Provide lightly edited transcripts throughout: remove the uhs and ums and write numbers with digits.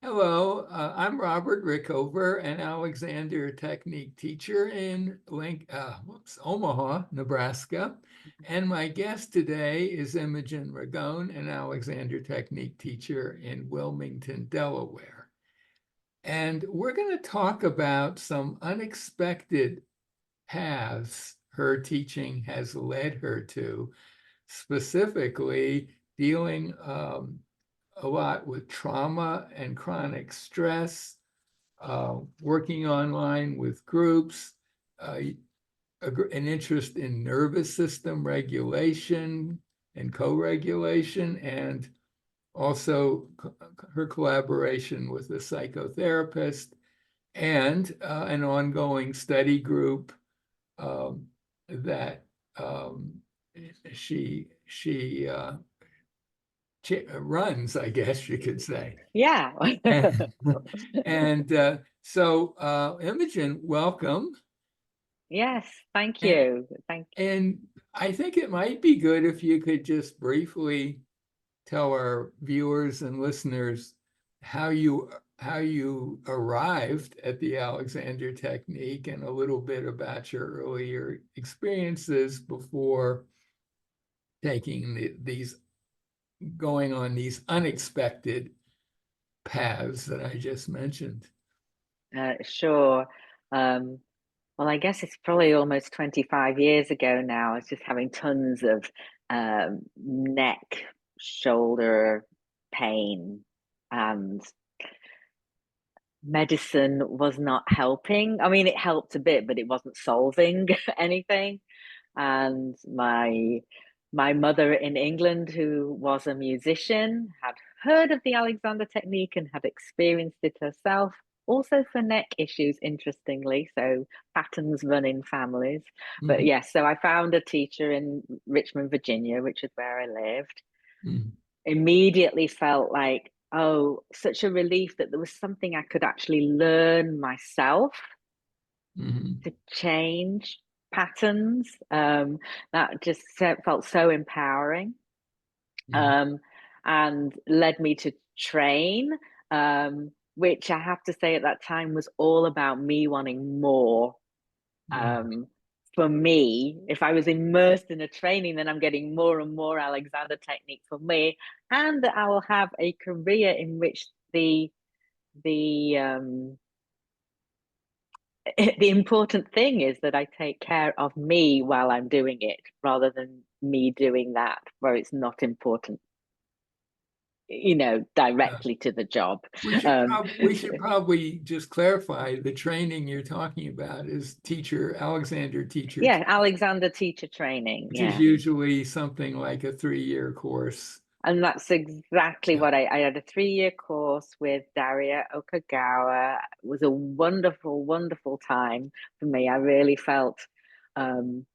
Hello, I'm Robert Rickover, an Alexander Technique teacher in Omaha, Nebraska. And my guest today is Imogen Ragone, an Alexander Technique teacher in Wilmington, Delaware. And we're going to talk about some unexpected paths her teaching has led her to, specifically dealing a lot with trauma and chronic stress, working online with groups, an interest in nervous system regulation and co-regulation, and also her collaboration with a psychotherapist and an ongoing study group that she runs, I guess you could say. Yeah. And Imogen, welcome. Yes, thank And, you. and I think it might be good if you could just briefly tell our viewers and listeners how you arrived at the Alexander Technique and a little bit about your earlier experiences before taking these going on these unexpected paths that I just mentioned. Sure. Um, well, I guess it's probably almost 25 years ago now. I was just having tons of neck, shoulder pain, and medicine was not helping. I mean, it helped a bit, but it wasn't solving anything. And my mother in England, who was a musician, had heard of the Alexander Technique and had experienced it herself, also for neck issues, interestingly. So patterns run in families. But Mhm. yes, so I found a teacher in Richmond, Virginia, which is where I lived. Mhm. Immediately felt like, oh, such a relief that there was something I could actually learn myself Mhm. to change patterns. That just felt so empowering, Mhm. um, and led me to train, which I have to say at that time was all about me wanting more. Mhm. Um, for me, if I was immersed in a training, then I'm getting more and more Alexander Technique for me, and that I will have a career in which the the important thing is that I take care of me while I'm doing it rather than me doing that where it's not important, Yeah. directly to the job. Um, We should probably just clarify the training you're talking about is Alexander teacher, yeah, Alexander teacher training. which is Yeah. usually something like a 3-year course. And that's exactly Yeah. what I had a 3-year course with Daria Okagawa. It was a wonderful, wonderful time for me. I really felt, um,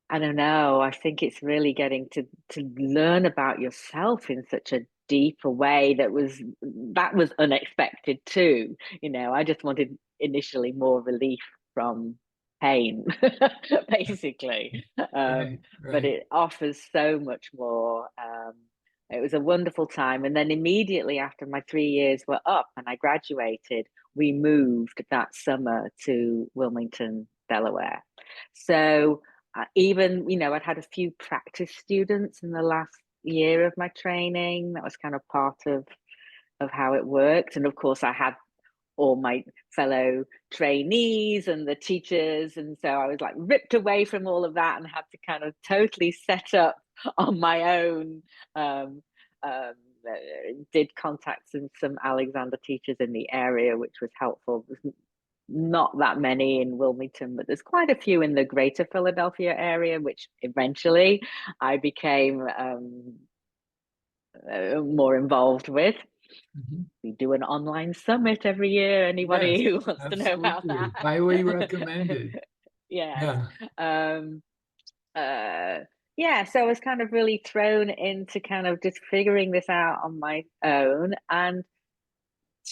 I don't know. I think it's really getting to learn about yourself in such a deeper way that was unexpected too. I just wanted initially more relief from pain, basically. Right, But right. it offers so much more. It was a wonderful time. And then immediately after my 3 years were up and I graduated, we moved that summer to Wilmington, Delaware. So even I'd had a few practice students in the last year of my training. That was kind of part of how it worked, and of course I had all my fellow trainees and the teachers, and so I was like ripped away from all of that and had to kind of totally set up on my own. um, um, did contact some Alexander teachers in the area, which was helpful. There's not that many in Wilmington, but there's quite a few in the greater Philadelphia area, which eventually I became more involved with. Mhm. We do an online summit every year. Yes, Anybody who wants to know about absolutely. Highly that? recommended. Yes. Yeah. Um, uh, yeah, so I was kind of really thrown into kind of just figuring this out on my own. And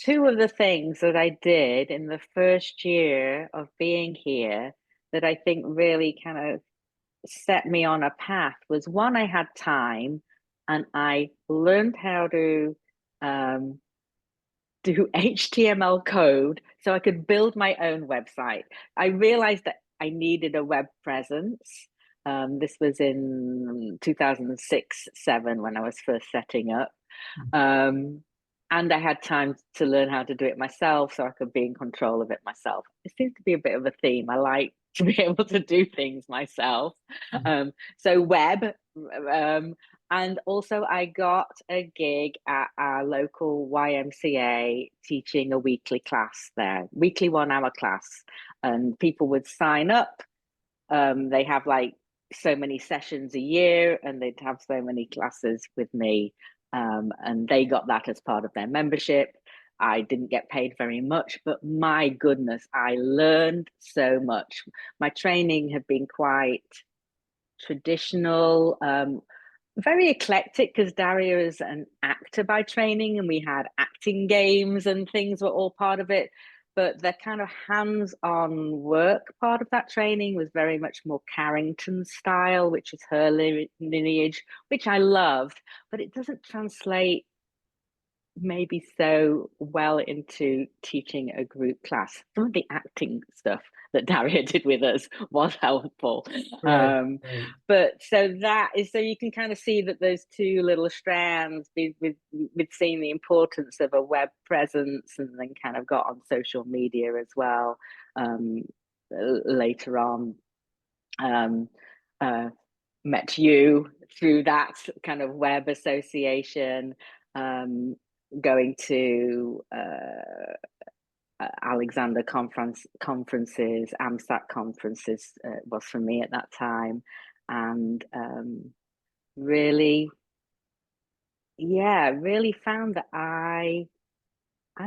two of the things that I did in the first year of being here that I think really kind of set me on a path was, one, I had time and I learned how to um, do HTML code so I could build my own website. I realized that I needed a web presence. This was in 2006-07 when I was first setting up. And I had time to learn how to do it myself so I could be in control of it myself. It seems to be a bit of a theme. I like to be able to do things myself. So web, and also I got a gig at our local YMCA teaching a weekly class there, weekly 1 hour class. And people would sign up. They have like so many sessions a year and they'd have so many classes with me. And they got that as part of their membership. I didn't get paid very much, but my goodness, I learned so much. My training had been quite traditional, very eclectic, because Daria is an actor by training and we had acting games and things were all part of it. But the kind of hands-on work part of that training was very much more Carrington style, which is her lineage, which I loved, but it doesn't translate maybe so well into teaching a group class. Some of the acting stuff that Daria did with us was helpful. Right. But so that is, so you can kind of see that those two little strands with seeing the importance of a web presence, and then kind of got on social media as well later on. Met you through that kind of web association. Going to Alexander conferences, AMSAT conferences was for me at that time, and really found that I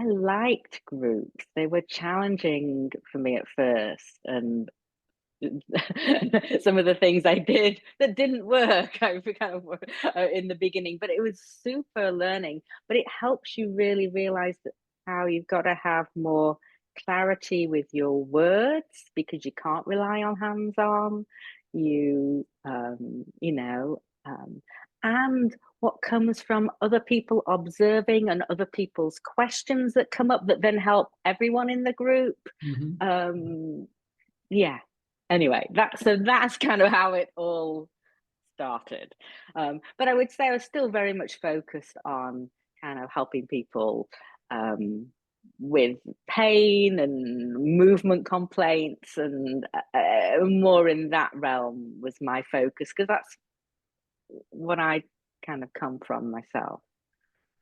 liked groups. They were challenging for me at first, and some of the things I did that didn't work I kind of in the beginning, but it was super learning. But it helps you really realize that how you've got to have more clarity with your words, because you can't rely on hands-on. And what comes from other people observing and other people's questions that come up that then help everyone in the group. Anyway, that's kind of how it all started. But I would say I was still very much focused on kind of helping people with pain and movement complaints, and more in that realm was my focus, because that's what I kind of come from myself.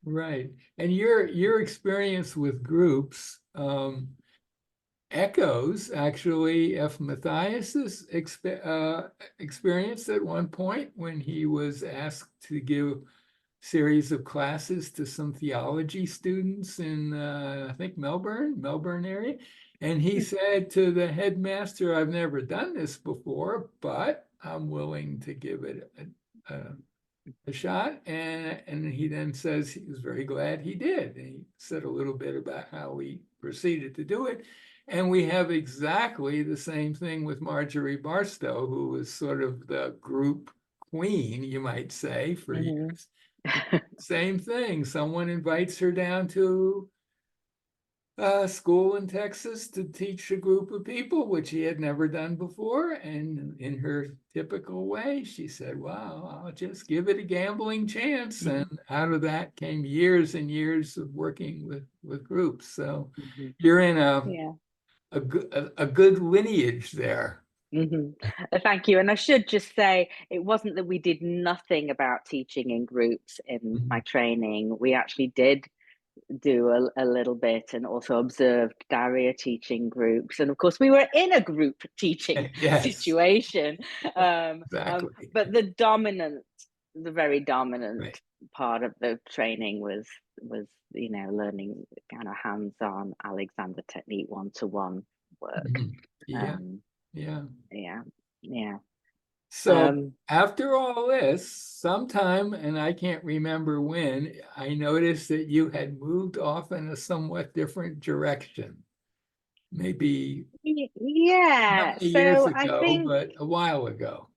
Right. And your experience with groups echoes actually F. Matthias's experience at one point when he was asked to give series of classes to some theology students in I think Melbourne area. And he said to the headmaster, "I've never done this before, but I'm willing to give it a shot." And he then says he was very glad he did. And he said a little bit about how he proceeded to do it. And we have exactly the same thing with Marjorie Barstow, who was sort of the group queen, you might say, for years. Same thing. Someone invites her down to school in Texas to teach a group of people, which she had never done before. And in her typical way, she said, "Well, I'll just give it a gambling chance." And out of that came years and years of working with groups. So you're in a good lineage there. Thank you. And I should just say, it wasn't that we did nothing about teaching in groups in my training. We actually did do a little bit, and also observed Daria teaching groups. And of course, we were in a group teaching situation. Exactly. But the very dominant part of the training was learning kind of hands-on Alexander Technique one-to-one work. So after all this, sometime, and I can't remember when, I noticed that you had moved off in a somewhat different direction. Maybe not years ago, but a while ago.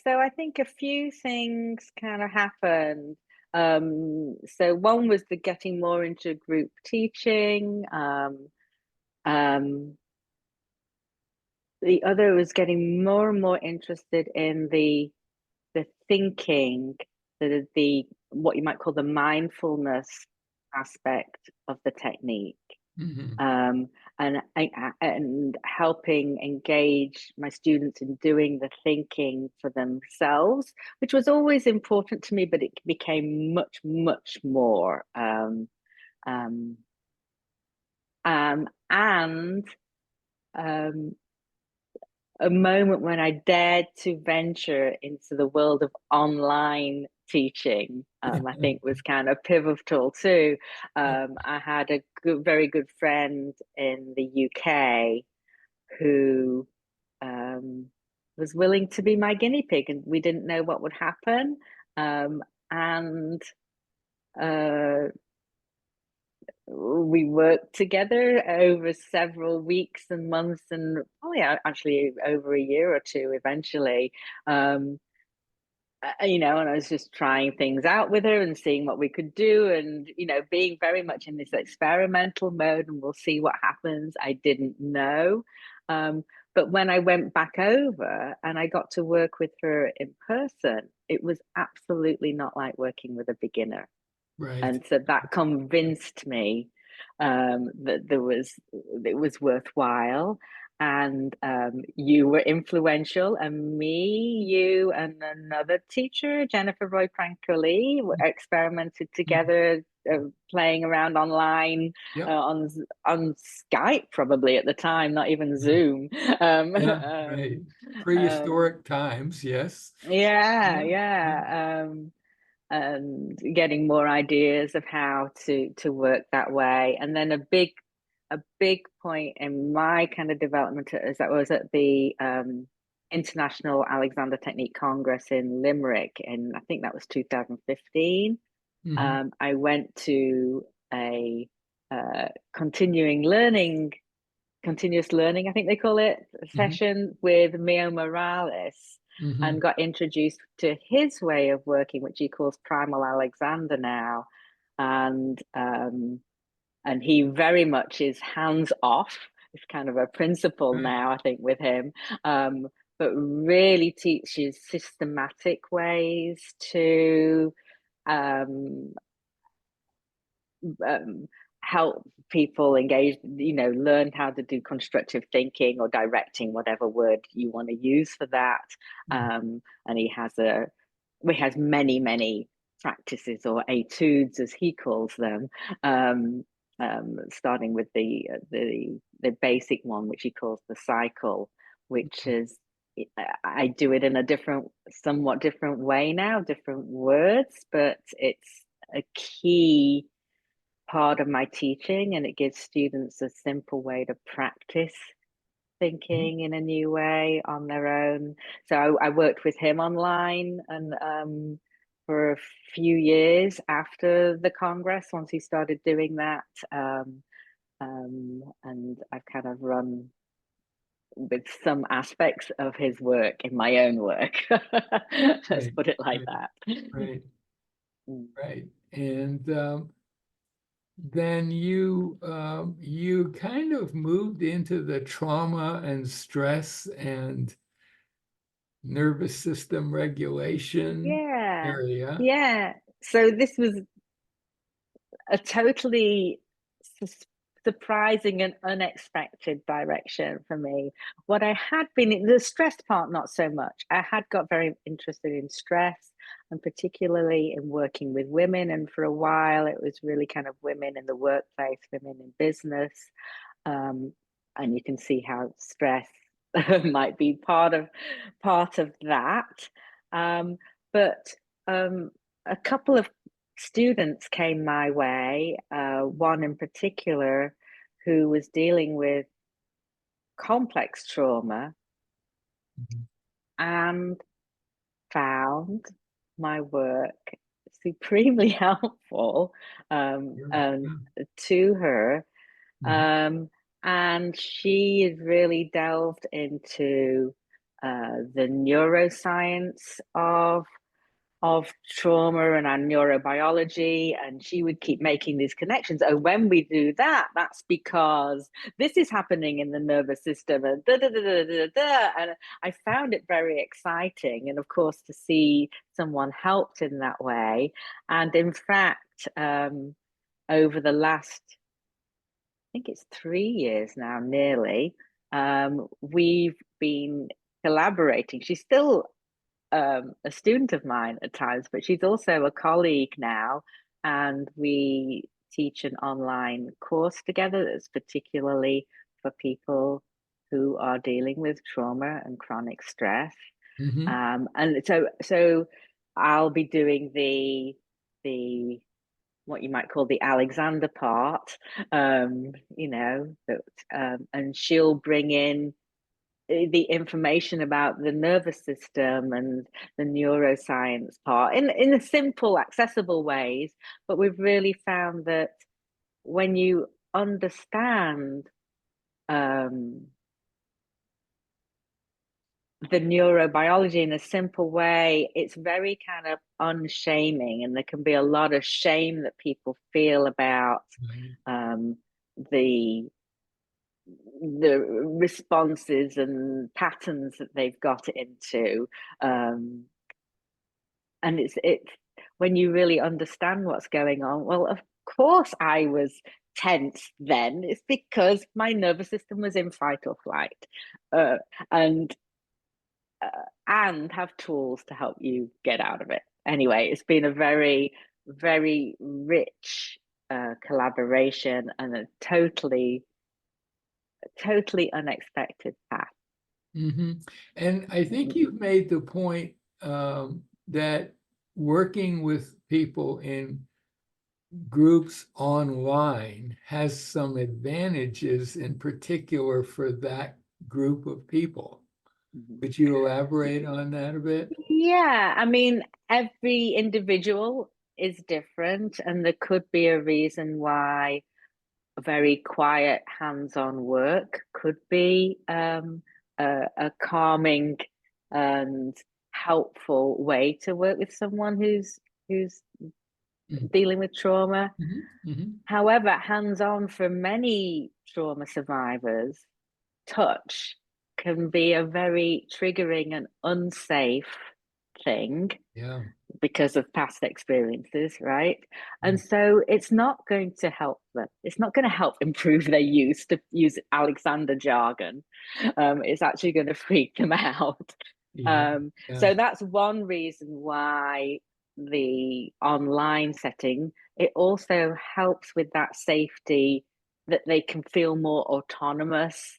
So I think a few things kind of happened. So one was the getting more into group teaching. The other was getting more and more interested in the thinking, the what you might call the mindfulness aspect of the technique. Mhm. Um, and helping engage my students in doing the thinking for themselves, which was always important to me, but it became much, much more. Um, and a moment when I dared to venture into the world of online teaching, I think was kind of pivotal too. I had a very good friend in the UK who was willing to be my guinea pig, and we didn't know what would happen. And uh, we worked together over several weeks and months, and probably actually over a year or two eventually. Um, and I was just trying things out with her and seeing what we could do, and being very much in this experimental mode, and we'll see what happens. I didn't know. Um, but when I went back over and I got to work with her in person, it was absolutely not like working with a beginner. Right. And so that convinced me that it was worthwhile. And you were influential, and me, you, and another teacher, Jennifer Roy Prankoli, experimented Mhm. together, playing around online, Yep. on Skype probably at the time, not even Zoom. Yeah, right. Um, Prehistoric times, yes. yeah, Yeah. Yeah. yeah. And getting more ideas of how to work that way. And then a big point in my kind of development is that I was at the International Alexander Technique Congress in Limerick, and I think that was 2015. Mhm. I went to a continuing learning, continuous learning, I think they call it, Mhm. session with Mio Morales, and Mhm. got introduced to his way of working, which he calls Primal Alexander now. And he very much is hands off. It's kind of a principle Right. now, I think, with him. But really teaches systematic ways to um, um, help people engage, learn how to do constructive thinking or directing, whatever word you want to use for that. Mhm. And he has many, many practices, or etudes as he calls them, starting with the basic one, which he calls the cycle, which is, I do it in a somewhat different way now, different words, but it's a key part of my teaching, and it gives students a simple way to practice Mhm. thinking in a new way on their own. So I worked with him online, and for a few years after the Congress, once he started doing that. And I've kind of run with some aspects of his work in my own work. Let's Right. put it like Right. that. Right. Mm. Right. And then you kind of moved into the trauma and stress and nervous system regulation Yeah, area. yeah. So this was a totally surprising and unexpected direction for me. What I had been in the stress part, not so much. I had got very interested in stress, and particularly in working with women. And for a while, it was really kind of women in the workplace, women in business. Um, and you can see how stress might be part of that. But a couple of students came my way, one in particular who was dealing with complex trauma Mhm. and found my work supremely helpful, Sure. and Yeah. to her. Mhm. Um, and she has really delved into the neuroscience of of trauma and our neurobiology, and she would keep making these connections. Oh, when we do that, that's because this is happening in the nervous system, and da, da, da, da, da, da. And I found it very exciting, and of course, to see someone helped in that way. And in fact, over the last, I think it's 3 years now, nearly, we've been collaborating. She's still a student of mine at times, but she's also a colleague now, and we teach an online course together that's particularly for people who are dealing with trauma and chronic stress. Mm-hmm. And so I'll be doing the what you might call the Alexander part, you know, that, and she'll bring in the information about the nervous system and the neuroscience part in a simple, accessible ways. But we've really found that when you understand the neurobiology in a simple way, it's very kind of unshaming, and there can be a lot of shame that people feel about the responses and patterns that they've got into, and it's when you really understand what's going on. Well, of course I was tense then. It's because my nervous system was in fight or flight, uh, and and have tools to help you get out of it. Anyway, it's been a very, very rich collaboration, and a totally unexpected path. Mm-hmm. And I think you've made the point that working with people in groups online has some advantages, in particular for that group of people. Could you elaborate on that a bit? Yeah, I mean, every individual is different, and there could be a reason why very quiet hands-on work could be a calming and helpful way to work with someone who's dealing with trauma. Mm-hmm. Mm-hmm. However, hands-on for many trauma survivors, touch can be a very triggering and unsafe thing Yeah. because of past experiences, right? And Mm. so it's not going to help them. It's not going to help improve their use, to use Alexander jargon. It's actually going to freak them out. Yeah. So Yeah. that's one reason why the online setting, it also helps with that safety, that they can feel more autonomous.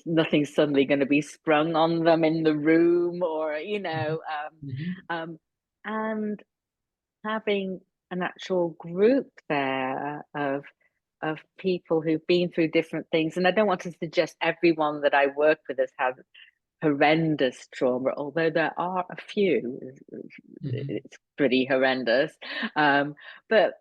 Nothing's suddenly going to be sprung on them in the room, or Mm-hmm. and having an actual group there of people who've been through different things. And I don't want to suggest everyone that I work with has had horrendous trauma, although there are a few. Mm-hmm. It's pretty horrendous, but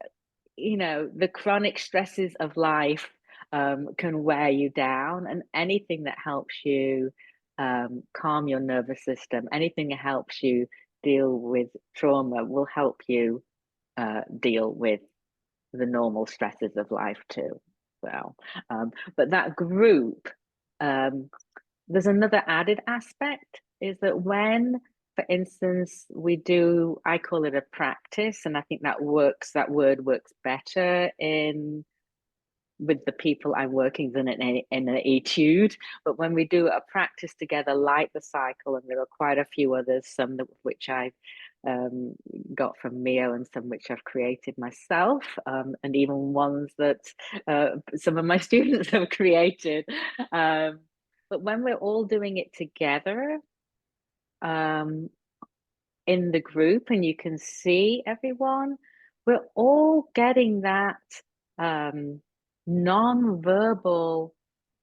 the chronic stresses of life can wear you down, and anything that helps you calm your nervous system, anything that helps you deal with trauma, will help you deal with the normal stresses of life too. So, but that group, there's another added aspect, is that when, for instance, we do, I call it a practice, and I think that word works better in with the people I'm working in an etude. But when we do a practice together, like the cycle, and there are quite a few others, some of which I've got from Mio, and some which I've created myself, and even ones that some of my students have created. But when we're all doing it together in the group, and you can see everyone, we're all getting that non-verbal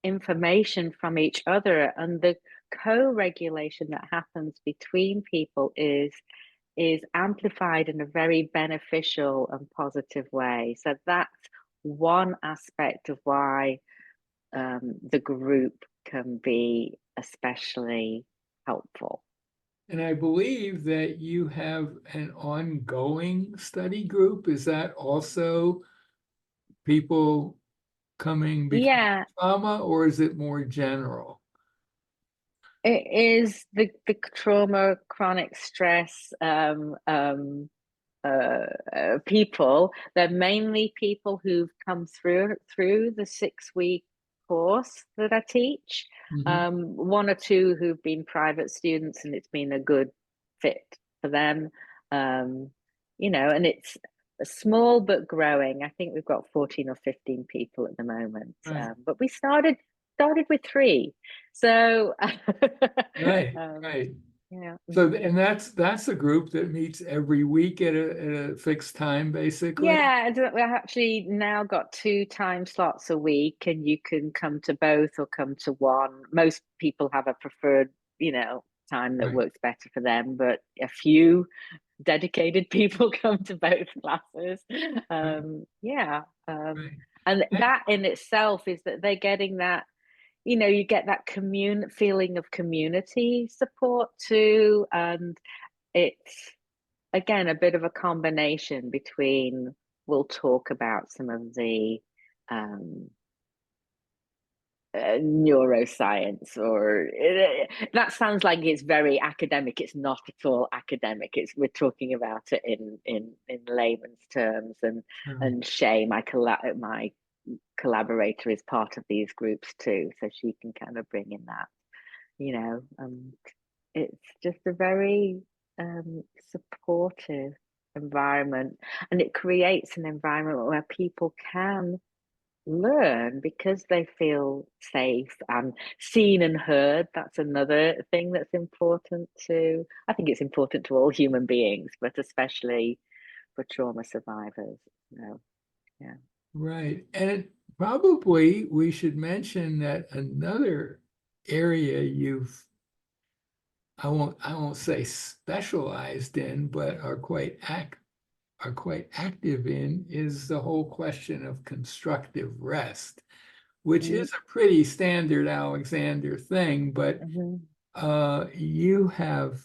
information from each other, and the co-regulation that happens between people is amplified in a very beneficial and positive way. So that's one aspect of why the group can be especially helpful. And I believe that you have an ongoing study group. Is that also people coming because Yeah, of trauma, or is it more general? it is the trauma, chronic stress, people. They're mainly people who've come through the 6 week course that I teach. Mhm. One or two who've been private students, and it's been a good fit for them. Um, and it's small but growing. I think we've got 14 or 15 people at the moment. Right, But we started with three. So right, um, right. yeah. So, and that's a group that meets every week at a fixed time, basically. Yeah, we've actually now got 2 time slots a week, and you can come to both or come to one. Most people have a preferred, time that Right, works better for them, but a few dedicated people come to both classes. right, Yeah. right. And And- that in itself is that they're getting that, you get that feeling of community support too. And it's again a bit of a combination between we'll talk about some of the um, neuroscience or that sounds like it's very academic. It's not at all academic. It's we're talking about it in layman's terms. And Sure. and Shay, my collaborator, is part of these groups too, so she can kind of bring in that, you know um it's just a very supportive environment, and it creates an environment where people can learn because they feel safe and seen and heard. That's another thing that's important too. I think it's important to all human beings, but especially for trauma survivors. Yeah. Right. And probably we should mention that another area I won't say specialized in, but are quite active in is the whole question of constructive rest, which Mm-hmm. is a pretty standard Alexander thing, but Mm-hmm. you have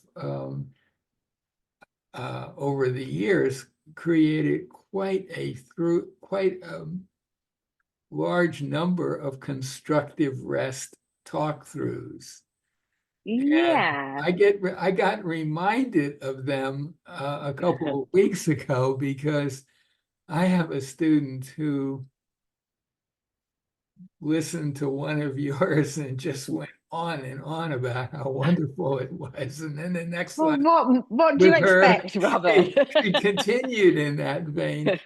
over the years created quite a large number of constructive rest talk throughs. And Yeah. I got reminded of them a couple of weeks ago because I have a student who listened to one of yours and just went on and on about how wonderful it was. And then the next Well, line what do you with her, expect, Robert? she continued in that vein.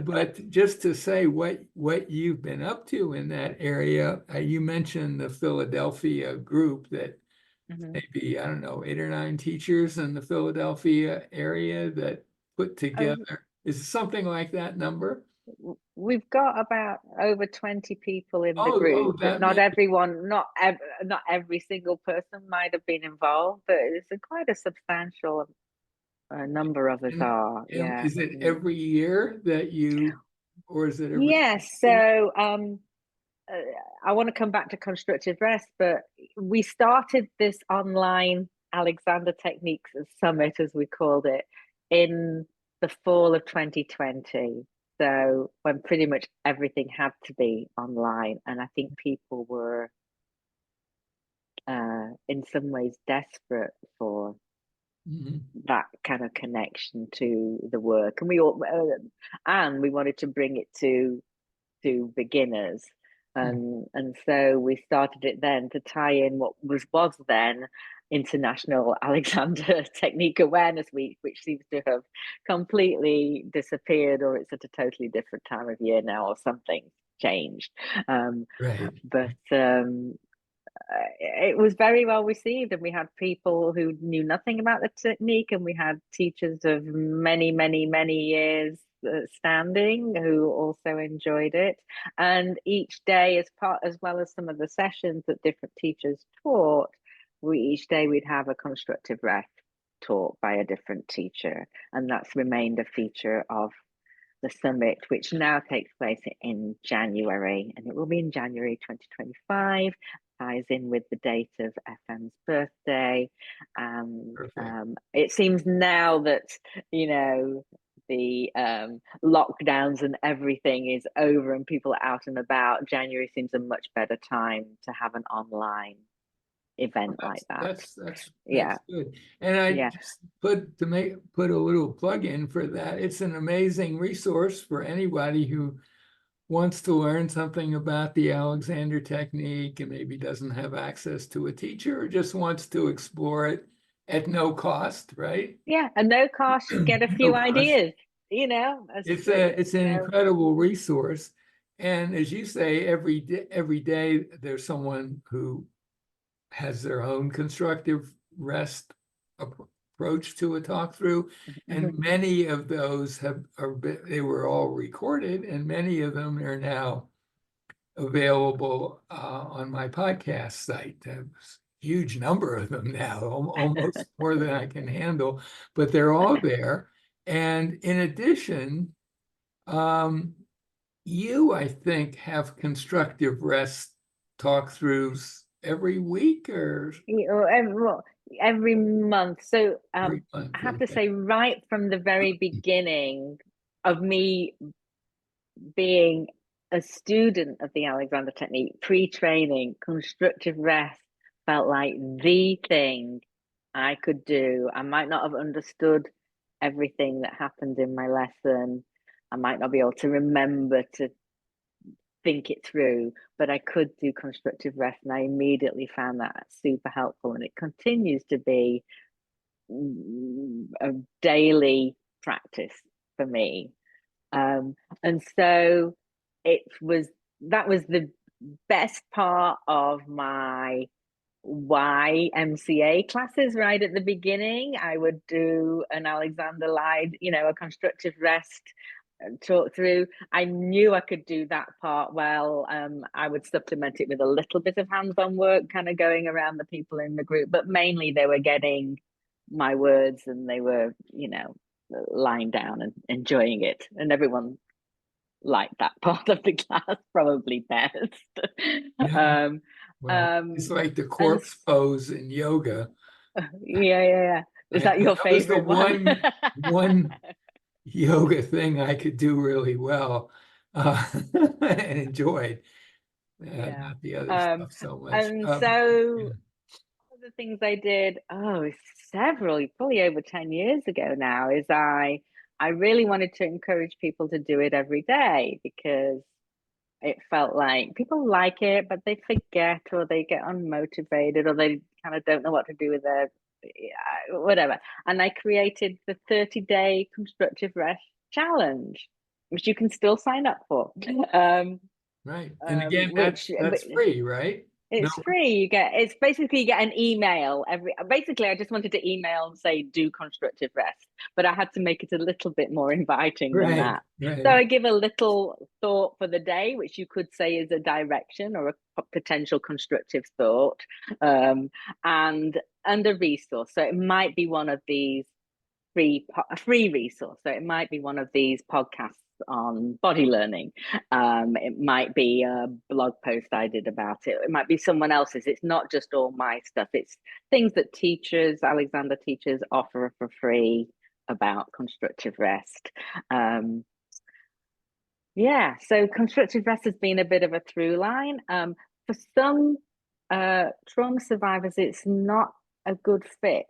But just to say what you've been up to in that area, you mentioned the Philadelphia group that Mhm. maybe, I don't know, 8 or 9 teachers in the Philadelphia area that put Oh, together. Is it something like that number? we've got about over 20 people in the Oh, group, but that not may, everyone, not every single person might have been involved, but it's quite a substantial number of us and, are. and Yeah. is it every year that or is it every Yes. year? So uh, I want to come back to constructive rest, but we started this online Alexander Techniques Summit, as we called it, in the fall of 2020. So when pretty much everything had to be online, and I think people were, in some ways, desperate for Mhm. that kind of connection to the work, and we wanted to bring it to beginners. And so we started it then to tie in what was then International Alexander Technique Awareness Week, which seems to have completely disappeared, or it's at a totally different time of year now, or something changed. Um, Right. but it was very well received, and we had people who knew nothing about the technique, and we had teachers of many, many, many years standing who also enjoyed it. And each day, as well as some of the sessions that different teachers taught, each day we'd have a constructive rest taught by a different teacher, and that's remained a feature of the summit, which now takes place in January, and it will be in January 2025. ties in with the date of FM's birthday. And Perfect. it seems now that, the lockdowns and everything is over and people are out and about, January seems a much better time to have an online event like that. That's Yeah, good. And I yeah. just put a little plug in for that. It's an amazing resource for anybody who wants to learn something about the Alexander technique and maybe doesn't have access to a teacher or just wants to explore it at no cost, right? Yeah, and no cost, you get a No few cost. ideas, It's an incredible resource. And as you say, every day there's someone who has their own constructive rest approach to a talk through. And many of those they were all recorded, and many of them are now available on my podcast site. There's a huge number of them now, almost more than I can handle, but they're all there. And in addition, you, I think, have constructive rest talk throughs every week or every month. So every I month. have to Okay. say, right from the very beginning of me being a student of the Alexander technique, pre-training, constructive rest felt like the thing I could do. I might not have understood everything that happened in my lesson. I might not be able to remember to think it through, but I could do constructive rest, and I immediately found that super helpful. And it continues to be a daily practice for me. And so that was the best part of my YMCA classes right at the beginning. I would do an Alexander Lied, a constructive rest talk through. I knew I could do that part well. I would supplement it with a little bit of hands-on work, kind of going around the people in the group, but mainly they were getting my words and they were, lying down and enjoying it. And everyone liked that part of the class probably best. Yeah. um, Well, it's um, like the and corpse pose in yoga. yeah. Is that your That was the favorite one? one yoga thing I could do really well and enjoyed. Yeah. Not the other Um, stuff so much. and Yeah. so the things I did, several, probably over 10 years ago now, is I really wanted to encourage people to do it every day because it felt like people like it, but they forget or they get unmotivated or they kind of don't know what to do with their whatever. And I created the 30-day constructive rest challenge, which you can still sign up for. Right. And again, Which that's free, right? No. it's free. It's basically you get an email basically I just wanted to email and say do constructive rest, but I had to make it a little bit more inviting than Right. that. So Right. I give a little thought for the day, which you could say is a direction or a potential constructive thought, and a resource. So it might be one of these a free resource. So it might be one of these podcasts on body learning. It might be a blog post I did about it. It might be someone else's. It's not just all my stuff. It's things that Alexander teachers offer for free about constructive rest. So constructive rest has been a bit of a through line. For some trauma survivors, it's not a good fit,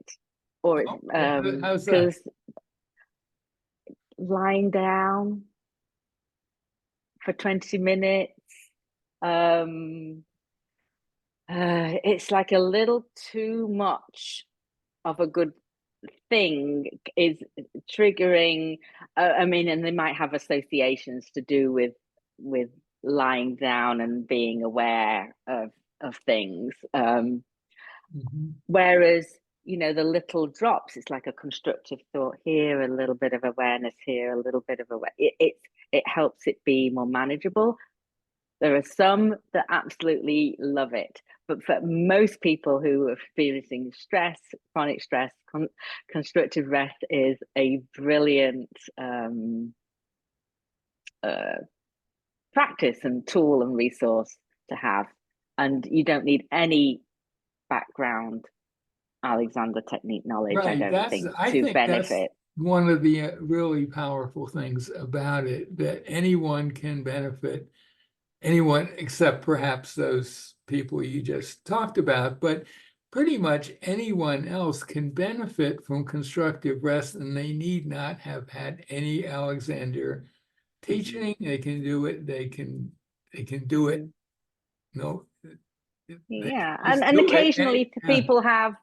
or it's Okay. How's that? because lying down for 20 minutes. It's like a little too much of a good thing is triggering. And they might have associations to do with lying down and being aware of things. Whereas, the little drops, it's like a constructive thought here, a little bit of awareness here, a little bit of it helps it be more manageable. There are some that absolutely love it, but for most people who are experiencing stress, chronic stress, constructive rest is a brilliant practice and tool and resource to have. and you don't need any background Alexander technique knowledge, I Right. don't think, I to think that's benefit. one of the really powerful things about it, that anyone can benefit, anyone except perhaps those people you just talked about, but pretty much anyone else can benefit from constructive rest, and they need not have had any Alexander teaching. They can do it. They can do it. Mhm. No, they can Yeah, just and do it. occasionally Yeah. people have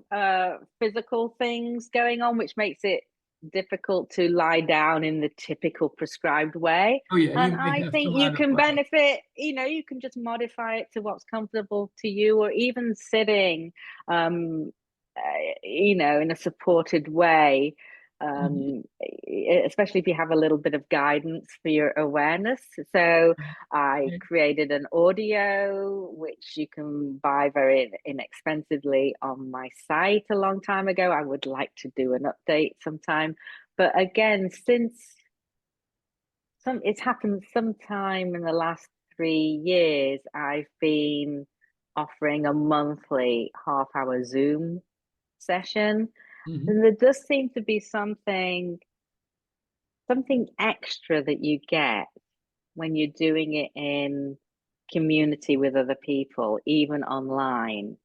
physical things going on, which makes it difficult to lie down in the typical prescribed way. Oh yeah, you And might I have to think you can modify. benefit, you can just modify it to what's comfortable to you, or even sitting, in a supported way, Mhm. especially if you have a little bit of guidance for your awareness. So I Right. created an audio which you can buy very inexpensively on my site a long time ago. I would like to do an update sometime. But again, since it's happened sometime in the last 3 years, I've been offering a monthly half-hour Zoom session. Mhm. And there does seem to be something extra that you get when you're doing it in community with other people, even online.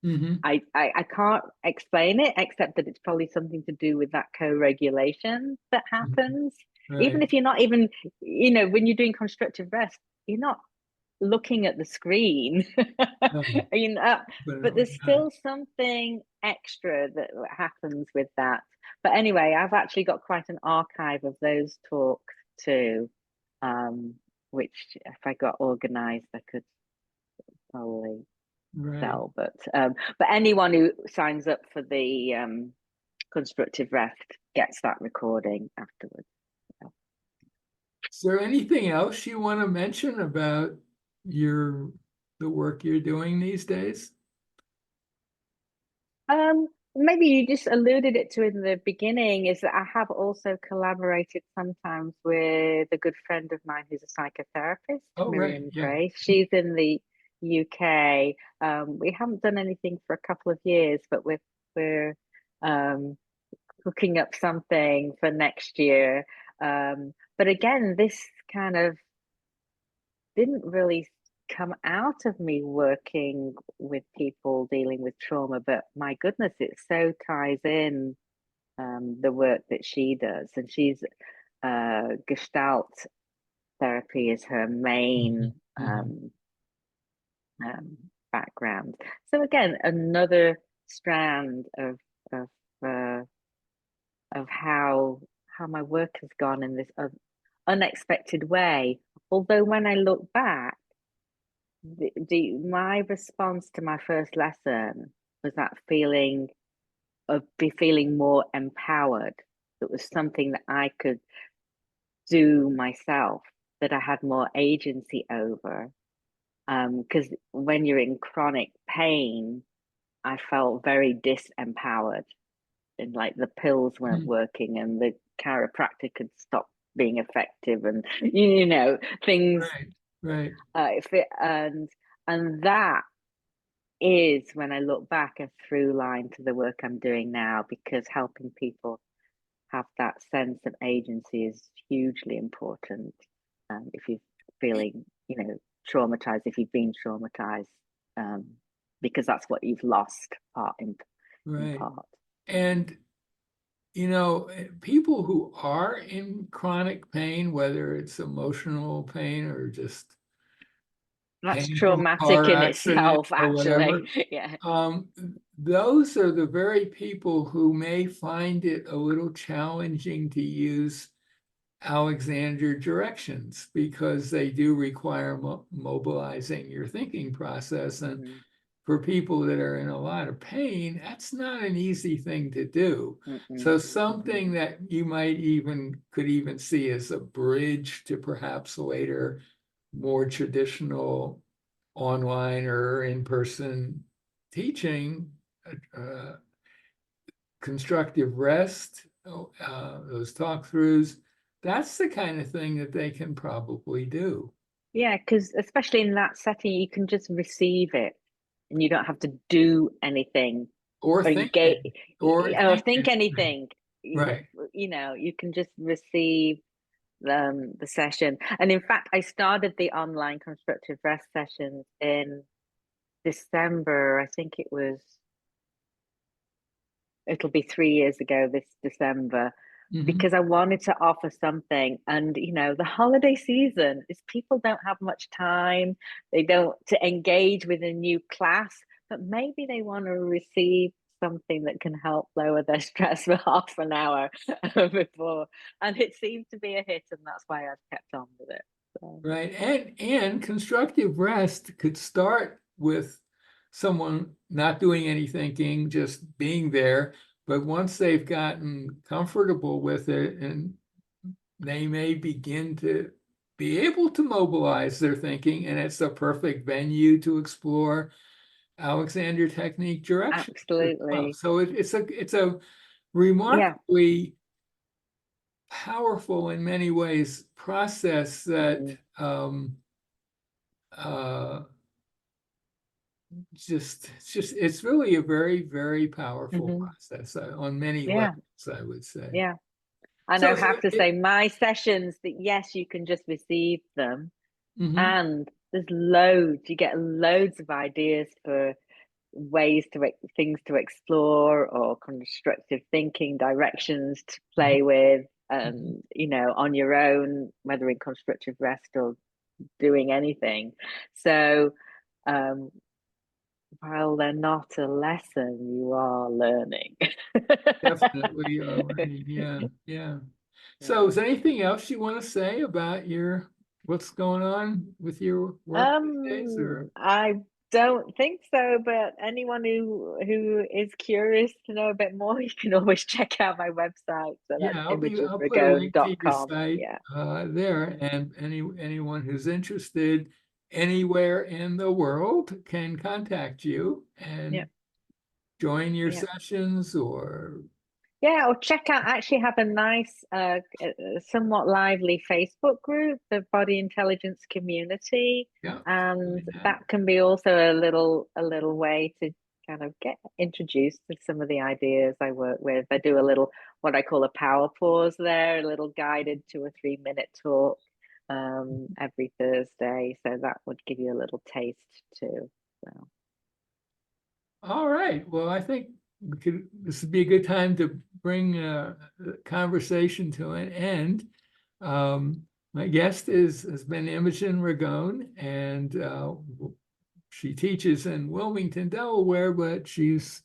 Mhm. I can't explain it except that it's probably something to do with that co-regulation that Mhm. happens. Even Right. if you're not even, when you're doing constructive rest, you're not looking at the screen. No, But definitely there's not. still something extra that happens with that. But anyway, I've actually got quite an archive of those talks too, um, which if I got organized, I could probably Right. sell. But anyone who signs up for the constructive rest gets that recording afterwards. Is there anything else you want to mention about your the work you're doing these days? Maybe you just alluded it to in the beginning, is that I have also collaborated sometimes with a good friend of mine who's a psychotherapist, Oh, right. Miriam Yeah. Gray. She's in the UK. We haven't done anything for a couple of years, but we're um, hooking up something for next year. But again, this kind of didn't really come out of me working with people dealing with trauma, but my goodness, it so ties in, the work that she does. And she's Gestalt therapy is her Mhm. main Mhm. um, background. So again, another strand of uh, of how my work has gone in this unexpected way. Although when I look back, my response to my first lesson was that feeling of feeling more empowered. It was something that I could do myself, that I had more agency over. Because when you're in chronic pain, I felt very disempowered, and like the pills weren't Mhm. working, and the chiropractic had stopped being effective, and things. Right. Right. If it and that is, when I look back, a through line to the work I'm doing now, because helping people have that sense of agency is hugely important. If you're feeling, traumatized, if you've been traumatized, um, because that's what you've lost in Right. part. And people who are in chronic pain, whether it's emotional pain or just That's pain from a traumatic car in accident itself, or actually. whatever, Yeah. um, those are the very people who may find it a little challenging to use Alexander directions, because they do require mobilizing your thinking process. And Mm-hmm. for people that are in a lot of pain, that's not an easy thing to do. Mm-mm. So something that you might could even see as a bridge to perhaps later more traditional online or in-person teaching, uh, constructive rest, those talk throughs, that's the kind of thing that they can probably do. Yeah, because especially in that setting, you can just receive it. and you don't have to do anything Or or think engage or or think think anything. anything. Right. You know, you can just receive the session. And in fact, I started the online constructive rest sessions in December. I think it'll be 3 years ago this December, Mhm. because I wanted to offer something. And you know, the holiday season is, people don't have much time. They don't to engage with a new class, but maybe they want to receive something that can help lower their stress for half an hour before. And it seemed to be a hit, and that's why I've kept on with it. So. Right. And constructive rest could start with someone not doing any thinking, just being there. But once they've gotten comfortable with it, and they may begin to be able to mobilize their thinking, and it's a perfect venue to explore Alexander Technique directions as well. Absolutely. So it's a Yeah. remarkably powerful in many ways process that Mhm. uh it's really a very, very powerful Mhm. process on many Yeah. levels, I would say. Yeah. And So I have to say, my sessions, that yes, you can just receive them, mhm, and there's loads. You get loads of ideas for ways to things to explore, or constructive thinking directions to mhm, play with, mhm. you know, on your own, whether in constructive rest or doing anything. So um while they're not a lesson, you are learning. Definitely are learning. Yeah, yeah. So Yeah. is there anything else you want to say about what's going on with your work these days, or? I don't think so, but anyone who is curious to know a bit more, you can always check out my website. So that's Yeah, I'll put a link to your imagesragone.com. site Yeah. there, and anyone who's interested anywhere in the world can contact you Yeah. and join your Yeah. sessions or Yeah, or check out, actually have a nice, somewhat lively Facebook group, the Body Intelligence Community, yeah, and join that. that can be also a little way to kind of get introduced to some of the ideas I work with. I do a little, what I call a power pause there, a little guided 2 or 3 minute talk every Thursday, so that would give you a little taste too. So. All right. Well, I think this would be a good time to bring the conversation to an end. My guest has been Imogen Ragone, and she teaches in Wilmington, Delaware, but she's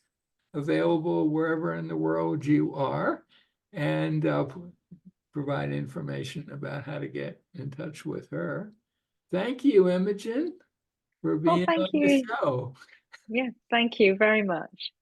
available wherever in the world you are, and provide information about how to get in touch with her. Thank you, Imogen, for Well, being thank on the you. show. Yeah, thank you very much.